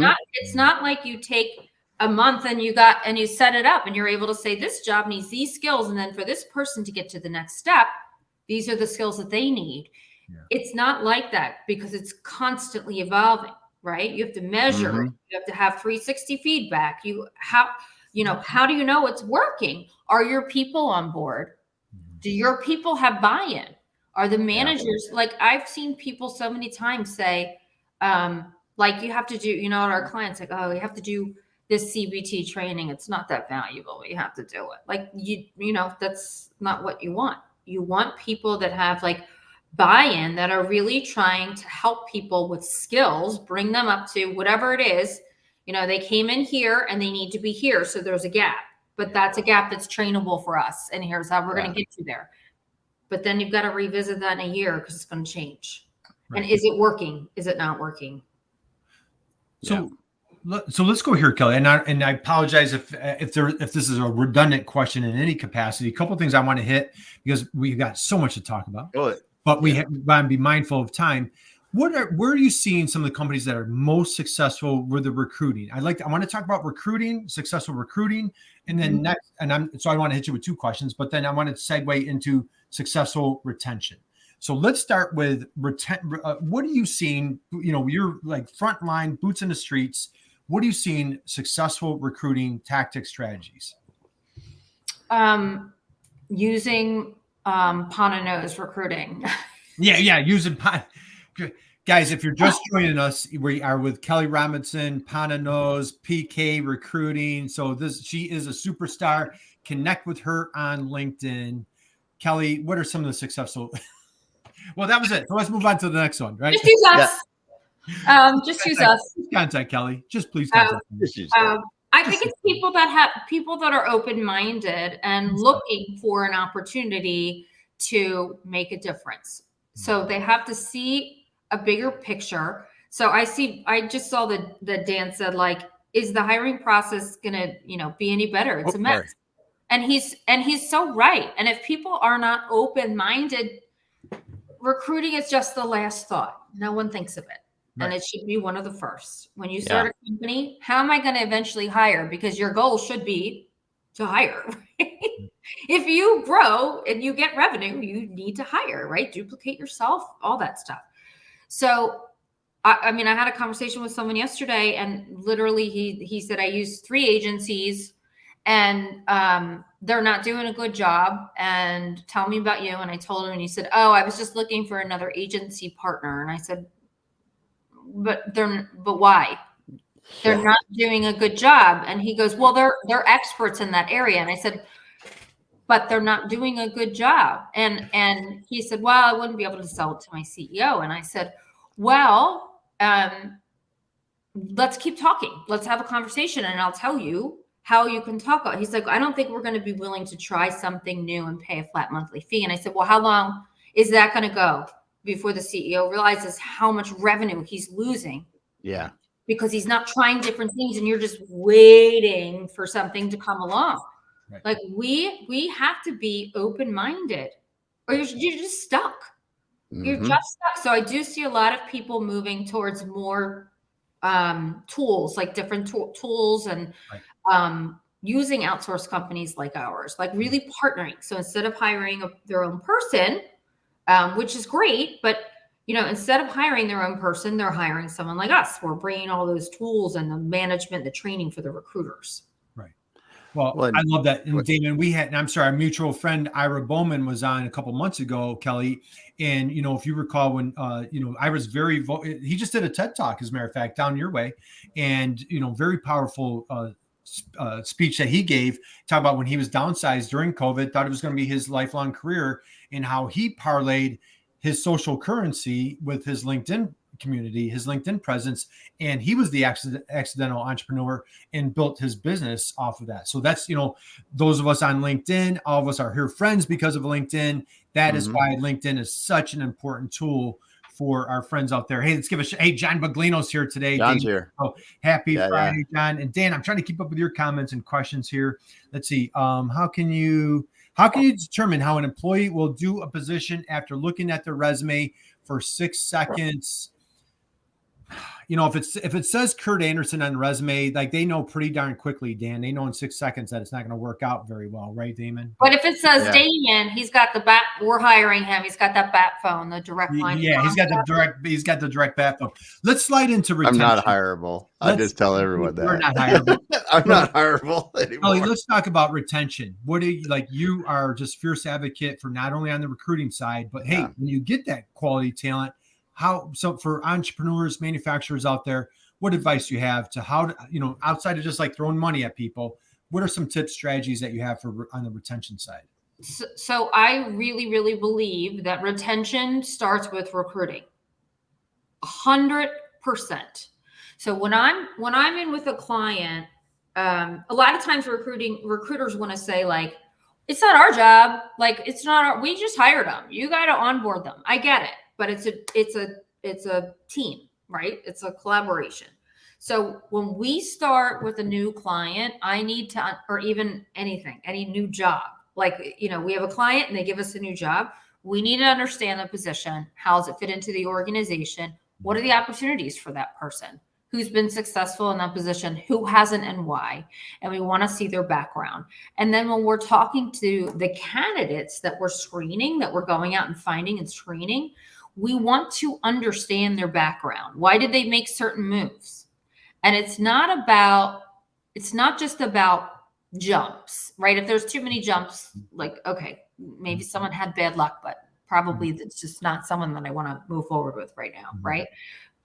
not like you take a month and you set it up and you're able to say this job needs these skills. And then for this person to get to the next step, these are the skills that they need. Yeah. It's not like that because it's constantly evolving, right? You have to measure, you have to have 360 feedback. How do you know it's working? Are your people on board? Do your people have buy-in? Are the managers, like I've seen people so many times say, like you have to do, our clients like, oh, you have to do this CBT training. It's not that valuable. You have to do it. Like that's not what you want. You want people that have like buy-in, that are really trying to help people with skills, bring them up to whatever it is. They came in here and they need to be here. So there's a gap, but that's a gap that's trainable for us. And here's how we're going to get you there. But then you've got to revisit that in a year because it's going to change. Right. And is it working? Is it not working? So let's go here, Kelly. And I apologize if this is a redundant question in any capacity. A couple of things I want to hit because we've got so much to talk about. But we want to be mindful of time. Where are you seeing some of the companies that are most successful with the recruiting? I want to talk about recruiting, successful recruiting, and then next. And so I want to hit you with two questions, but then I want to segue into successful retention. So let's start with what are you seeing? You're like frontline, boots in the streets. What are you seeing successful recruiting tactic strategies? Using Pananos recruiting. Using guys, if you're just joining us, we are with Kelly Robinson, Pananos, PKRecruiting. So she is a superstar. Connect with her on LinkedIn. Kelly, what are some of the successful? Well, that was it. So let's move on to the next one, right? Just use us. Just use us. Contact Kelly. Just please contact me. I think it's people that are open-minded and looking for an opportunity to make a difference. So they have to see a bigger picture. So I just saw that Dan said, like, is the hiring process gonna, be any better? It's a mess. Sorry. And he's so right. And if people are not open-minded, recruiting is just the last thought. No one thinks of it. Right. And it should be one of the first. When you start a company, how am I going to eventually hire? Because your goal should be to hire. Right? If you grow and you get revenue, you need to hire, right? Duplicate yourself, all that stuff. So, I had a conversation with someone yesterday, and literally he said, I use 3 agencies and they're not doing a good job, and tell me about you. And I told him, and he said, oh, I was just looking for another agency partner. And I said, but why? They're not doing a good job. And he goes, well, they're experts in that area. And I said, but they're not doing a good job. And he said, well, I wouldn't be able to sell it to my CEO. And I said, well, let's keep talking. Let's have a conversation and I'll tell you how you can talk about it. He's like, I don't think we're going to be willing to try something new and pay a flat monthly fee. And I said, well, how long is that going to go before the CEO realizes how much revenue he's losing? Yeah. Because he's not trying different things and you're just waiting for something to come along. Right. Like we have to be open-minded or you're just stuck. You're just stuck. So I do see a lot of people moving towards more tools, like different tools and using outsourced companies like ours, like really partnering. So instead of hiring their own person, which is great, but instead of hiring their own person, they're hiring someone like us. We're bringing all those tools and the management, the training for the recruiters. Right. Well, I love that. And Damon, our mutual friend, Ira Bowman, was on a couple months ago, Kelly. And, if you recall when, Ira's he just did a TED Talk, as a matter of fact, down your way. And, very powerful speech that he gave, talk about when he was downsized during COVID, thought it was going to be his lifelong career, and how he parlayed his social currency with his LinkedIn community, his LinkedIn presence. And he was the accidental entrepreneur and built his business off of that. So that's, those of us on LinkedIn, all of us are here friends because of LinkedIn. That is why LinkedIn is such an important tool for our friends out there. Hey, let's give hey, John Baglino's here today. John's here. Oh, happy Friday, John. And Dan, I'm trying to keep up with your comments and questions here. Let's see. How can you determine how an employee will do a position after looking at their resume for 6 seconds? if it says Curt Anderson on the resume, like they know pretty darn quickly, Dan, they know in 6 seconds that it's not going to work out very well. Right, Damon? But if it says Damon, he's got the bat, we're hiring him. He's got that bat phone, the direct line. Yeah, he's got the direct bat phone. Let's slide into retention. I'm not hireable. I just tell everyone that. You're not hireable. I'm not hireable anymore. Kelly, let's talk about retention. What do you like? You are just fierce advocate for not only on the recruiting side, but hey, when you get that quality talent, so for entrepreneurs, manufacturers out there, what advice do you have to how to, outside of just like throwing money at people, what are some tips, strategies that you have on the retention side? So I really, really believe that retention starts with recruiting. 100%. So when I'm in with a client, a lot of times recruiters want to say like, it's not our job. Like we just hired them. You got to onboard them. I get it. But it's a team, right? It's a collaboration. So when we start with a new client, I need to, or even anything, any new job, like, we have a client and they give us a new job. We need to understand the position. How does it fit into the organization? What are the opportunities for that person? Who's been successful in that position? Who hasn't and why? And we want to see their background. And then when we're talking to the candidates that we're screening, that we're going out and finding and screening, we want to understand their background. Why did they make certain moves? And it's not just about jumps, right? If there's too many jumps, like, okay, maybe someone had bad luck, but probably that's just not someone that I want to move forward with right now, right?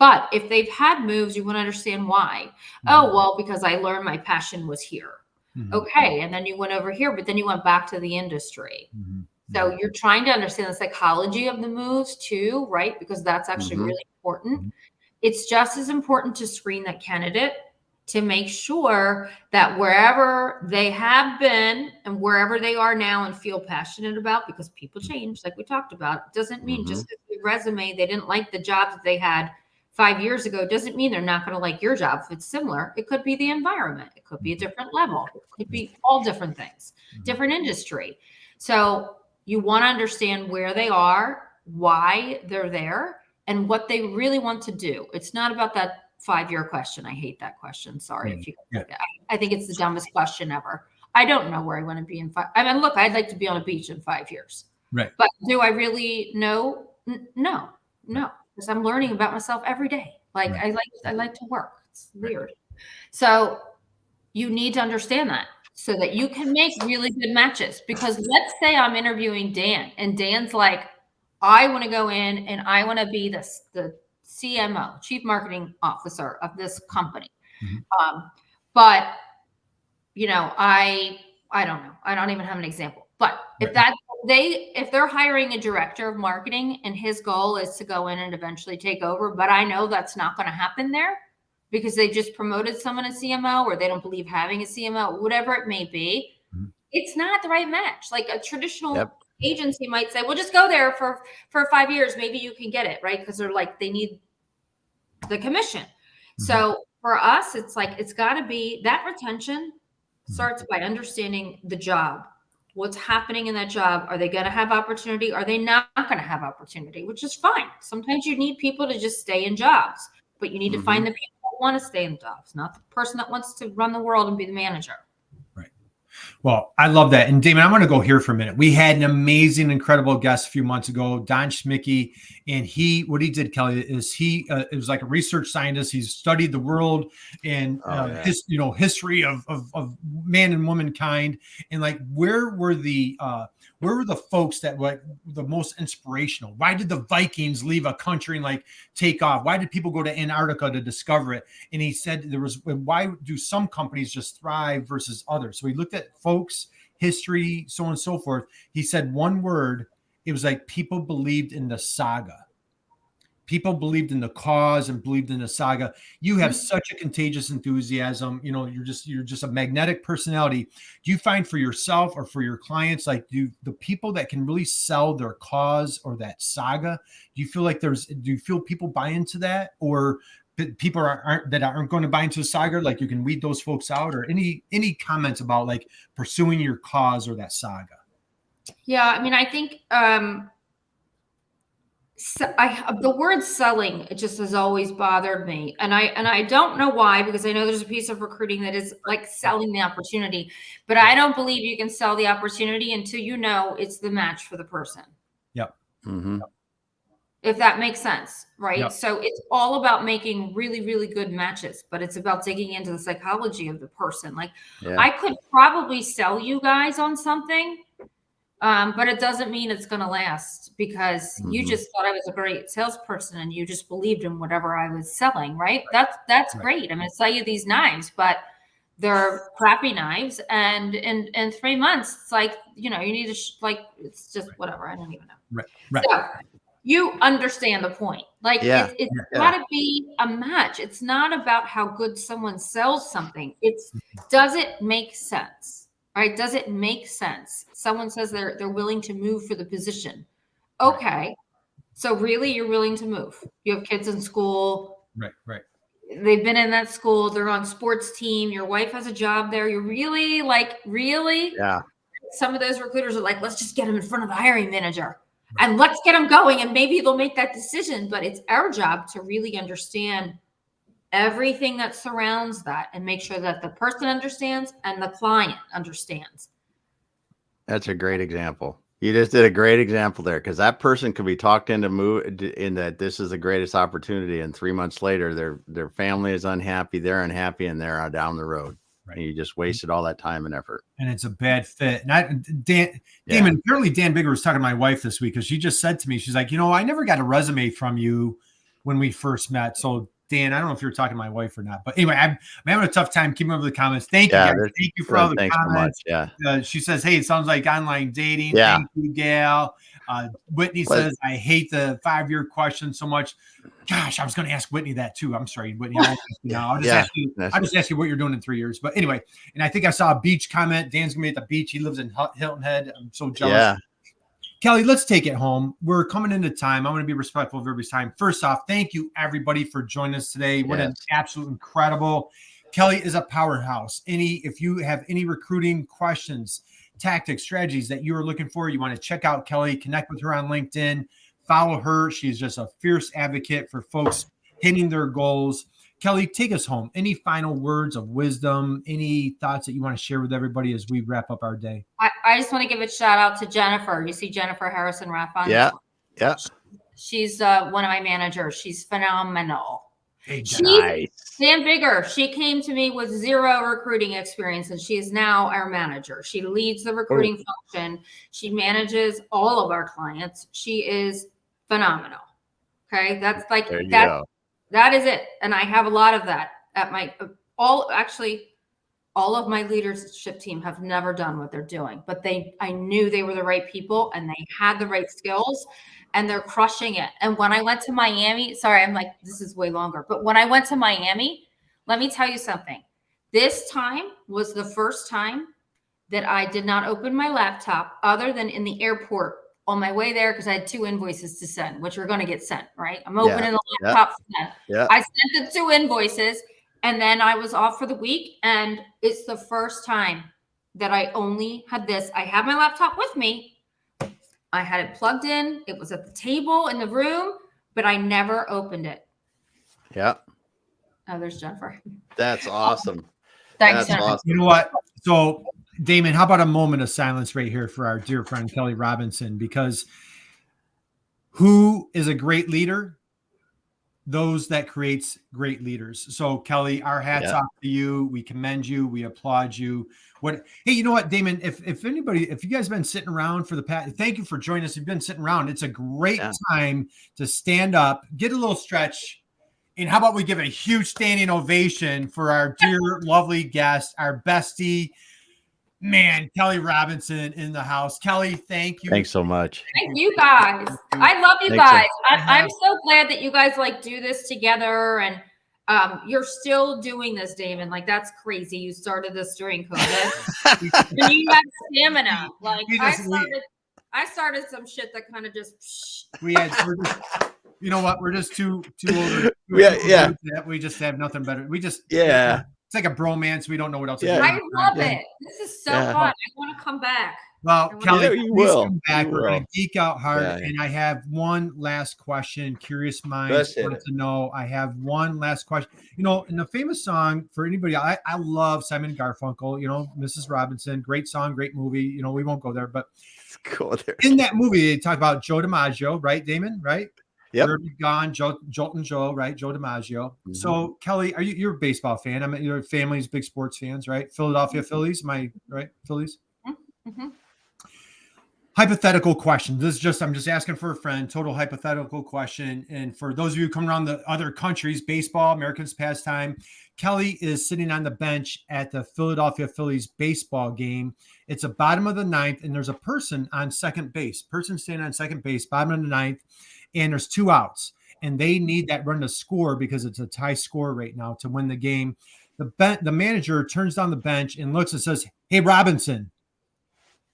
But if they've had moves, you want to understand why. Oh, well, because I learned my passion was here. Okay. And then you went over here, but then you went back to the industry. So you're trying to understand the psychology of the moves too, right? Because that's actually really important. It's just as important to screen that candidate to make sure that wherever they have been and wherever they are now and feel passionate about, because people change, like we talked about, it doesn't mean just because the resume, they didn't like the job that they had 5 years ago, doesn't mean they're not going to like your job. If it's similar, it could be the environment. It could be a different level. It could be all different things, different industry. So you want to understand where they are, why they're there, and what they really want to do. It's not about that 5-year question. I hate that question. Sorry if you get that. I think it's the dumbest question ever. I don't know where I want to be in 5. I mean, look, I'd like to be on a beach in 5 years. Right. But do I really know? No, because I'm learning about myself every day. Like I like to work. It's weird. So you need to understand that so that you can make really good matches. Because let's say I'm interviewing Dan and Dan's like, I want to go in and I want to be the CMO, Chief Marketing Officer of this company. But I don't know. I don't even have an example. But if they're hiring a director of marketing and his goal is to go in and eventually take over, but I know that's not going to happen there because they just promoted someone a CMO or they don't believe having a CMO, whatever it may be, it's not the right match. Like a traditional agency might say, well, just go there for 5 years. Maybe you can get it, right? Because they need the commission. So for us, it's like, it's got to be that retention starts by understanding the job. What's happening in that job? Are they going to have opportunity? Are they not going to have opportunity? Which is fine. Sometimes you need people to just stay in jobs, but you need to find the people that want to stay in jobs, not the person that wants to run the world and be the manager. Well, I love that. And Damon, I'm going to go here for a minute. We had an amazing, incredible guest a few months ago, Don Schmicky. And what he did, Kelly, is it was like a research scientist. He's studied the world and history of man and womankind. And like, where were the folks that were like the most inspirational? Why did the Vikings leave a country and like take off? Why did people go to Antarctica to discover it? And he said why do some companies just thrive versus others? So he looked at folks, history, so on and so forth. He said one word. It was like people believed in the saga. People believed in the cause and believed in the saga. You have such a contagious enthusiasm. You're just a magnetic personality. Do you find for yourself or for your clients, like the people that can really sell their cause or that saga, do you feel people buy into that, or people aren't going to buy into a saga? Like you can weed those folks out, or any comments about like pursuing your cause or that saga? Yeah. I mean, I think, So the word selling, it just has always bothered me. And I don't know why, because I know there's a piece of recruiting that is like selling the opportunity, but I don't believe you can sell the opportunity until you know it's the match for the person. Yep. Mm-hmm. If that makes sense, right? Yep. So it's all about making really, really good matches, but it's about digging into the psychology of the person. Like I could probably sell you guys on something, but it doesn't mean it's going to last, because you just thought I was a great salesperson and you just believed in whatever I was selling, right? That's great. I'm going to sell you these knives, but they're crappy knives. And in 3 months, it's like, you need to it's just whatever. I don't even know. Right. So you understand the point. Like it's got to be a match. It's not about how good someone sells something. It's, does it make sense? Right? Does it make sense? Someone says they're willing to move for the position. Okay. So really you're willing to move. You have kids in school. Right. They've been in that school. They're on sports team. Your wife has a job there. You're really really? Yeah. Some of those recruiters are like, let's just get them in front of the hiring manager and let's get them going. And maybe they'll make that decision, but it's our job to really understand everything that surrounds that and make sure that the person understands and the client understands. That's a great example. You just did a great example there, because that person could be talked into in that this is the greatest opportunity, and 3 months later their family is unhappy, they're unhappy, and they're down the road. Right. And you just wasted all that time and effort. And it's a bad fit. And Damon, apparently Dan Bigger was talking to my wife this week, because she just said to me, she's like, I never got a resume from you when we first met. So Dan, I don't know if you're talking to my wife or not, but anyway, I'm having a tough time keeping up with the comments. Thank you, guys. Thank you for all the comments. So much. She says, hey, it sounds like online dating. Yeah. Thank you, Gail. Whitney says, I hate the 5-year question so much. Gosh, I was going to ask Whitney that too. I'm sorry, Whitney. I'll just ask you what you're doing in 3 years. But anyway, and I think I saw a beach comment. Dan's going to be at the beach. He lives in Hilton Head. I'm so jealous. Yeah. Kelly, let's take it home. We're coming into time. I want to be respectful of everybody's time. First off, thank you, everybody, for joining us today. What an absolute incredible. Kelly is a powerhouse. If you have any recruiting questions, tactics, strategies that you are looking for, you want to check out Kelly, connect with her on LinkedIn, follow her. She's just a fierce advocate for folks hitting their goals. Kelly, take us home. Any final words of wisdom, any thoughts that you want to share with everybody as we wrap up our day? I just want to give a shout out to Jennifer. You see Jennifer Harrison Raffon? Yeah. She's one of my managers. She's phenomenal. Hey, nice. Dan Bigger. She came to me with 0 recruiting experience, and she is now our manager. She leads the recruiting function. She manages all of our clients. She is phenomenal. Okay. That's like that. That is it. And I have a lot of that at my all of my leadership team have never done what they're doing, but I knew they were the right people and they had the right skills and they're crushing it. And when I went to Miami, sorry, I'm like, this is way longer, but when I went to Miami, let me tell you something. This time was the first time that I did not open my laptop other than in the airport on my way there, because I had 2 invoices to send, which are going to get sent, right? I'm opening the laptop. I sent the 2 invoices, and then I was off for the week. And it's the first time that I only had this. I had my laptop with me. I had it plugged in. It was at the table in the room, but I never opened it. Yeah. Oh, there's Jennifer. That's awesome. Thanks, Jennifer. Awesome. You know what? So, Damon, how about a moment of silence right here for our dear friend Kelly Robinson? Because who is a great leader? Those that creates great leaders. So, Kelly, our hats off to you. We commend you. We applaud you. Hey, you know what, Damon? If you guys have been sitting around for the past, thank you for joining us. If you've been sitting around, it's a great time to stand up, get a little stretch. And how about we give a huge standing ovation for our dear, lovely guest, our bestie, man, Kelly Robinson in the house. Kelly, thank you. Thanks so much. Thank you guys. I love you guys. I'm so glad that you guys do this together, and you're still doing this, Damon. Like, that's crazy. You started this during COVID. And you have stamina. Like, I started some shit that kind of just. You know what? We're just too old. We just have nothing better. We just It's like a bromance. We don't know what else. Yeah. To do. I love Yeah. it. This is so Yeah. fun. I want to come back. Well, Kelly, You please will. come back. You We're going will. to geek out hard. Yeah. And I have one last question. Curious minds Let's hit want it. to know. I have one last question. You know, in the famous song, for anybody, I love Simon and Garfunkel, you know, Mrs. Robinson, great song, great movie. You know, we won't go there, but Let's go there. in that movie, they talk about Joe DiMaggio, right, Damon? Right? Yep. Where have you gone? Jolton Joe, right? Joe DiMaggio. Mhm. So, Kelly, you're a baseball fan? I mean, your family's big sports fans, right? Philadelphia Phillies, am I right? Phillies. Mm-hmm. Hypothetical question. I'm just asking for a friend. Total hypothetical question. And for those of you who come around the other countries, baseball, Americans pastime. Kelly is sitting on the bench at the Philadelphia Phillies baseball game. It's a bottom of the ninth, and there's a person on second base. Person standing on second base, bottom of the ninth, and there's 2 outs. And they need that run to score because it's a tie score right now to win the game. The manager turns down the bench and looks and says, "Hey, Robinson,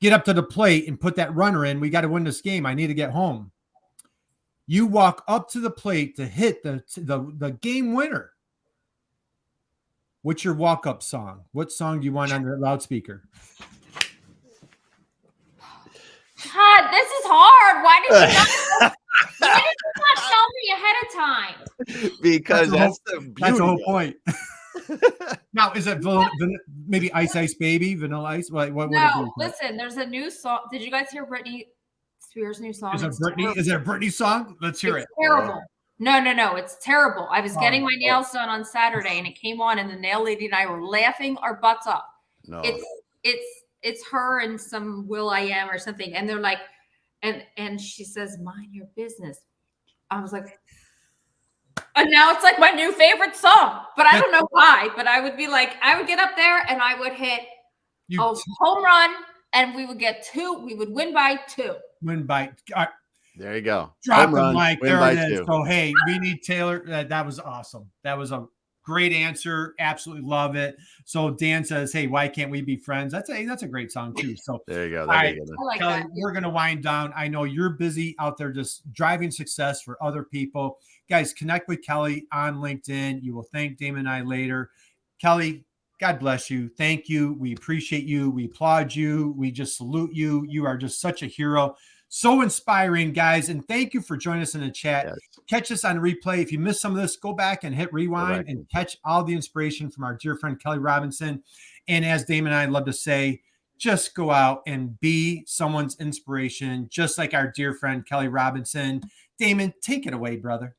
get up to the plate and put that runner in. We got to win this game. I need to get home." You walk up to the plate to hit the game winner. What's your walk-up song? What song do you want on the loudspeaker? God, this is hard. Why did you not tell me ahead of time? Because that's the beauty. That's the whole point. Now, is it maybe Ice Baby, Vanilla Ice? What would it No, be? listen, there's a new song. Did you guys hear Britney Spears' new song? Is it It's Britney? terrible. Is it a Britney song? Let's hear It's it. terrible. No, it's terrible. I was getting my nails done on Saturday, and it came on, and the nail lady and I were laughing our butts off. No. It's her and some Will.i.am or something, and they're like, and she says, "Mind your business." I was like, and now it's like my new favorite song, but I don't know why. But I would be like, I would get up there and I would hit a home run, and we would get 2. We would win by 2. Win by. There you go. Drop Home the run, mic. win There by it is. 2. So, hey, we need Taylor. That was awesome. That was a great answer. Absolutely love it. So Dan says, "Hey, why can't we be friends?" That's a great song too. So There you go. all right, I like Kelly, that. we're going to wind down. I know you're busy out there just driving success for other people. Guys, connect with Kelly on LinkedIn. You will thank Damon and I later. Kelly, God bless you. Thank you. We appreciate you. We applaud you. We just salute you. You are just such a hero. So inspiring, guys. And thank you for joining us in the chat. Yes. Catch us on replay. If you missed some of this, go back and hit rewind and catch all the inspiration from our dear friend Kelly Robinson. And as Damon and I love to say, just go out and be someone's inspiration, just like our dear friend Kelly Robinson. Damon, take it away, brother.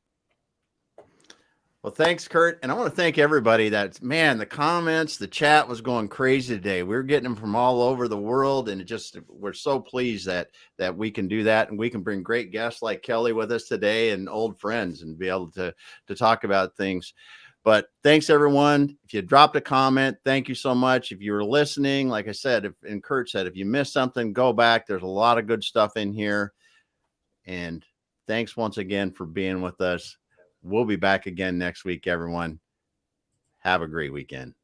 Well, thanks, Curt. And I want to thank everybody the comments, the chat was going crazy today. We were getting them from all over the world. And we're so pleased that we can do that. And we can bring great guests like Kelly with us today and old friends and be able to talk about things. But thanks, everyone. If you dropped a comment, thank you so much. If you were listening, like I said, and Curt said, if you missed something, go back. There's a lot of good stuff in here. And thanks once again for being with us. We'll be back again next week, everyone. Have a great weekend.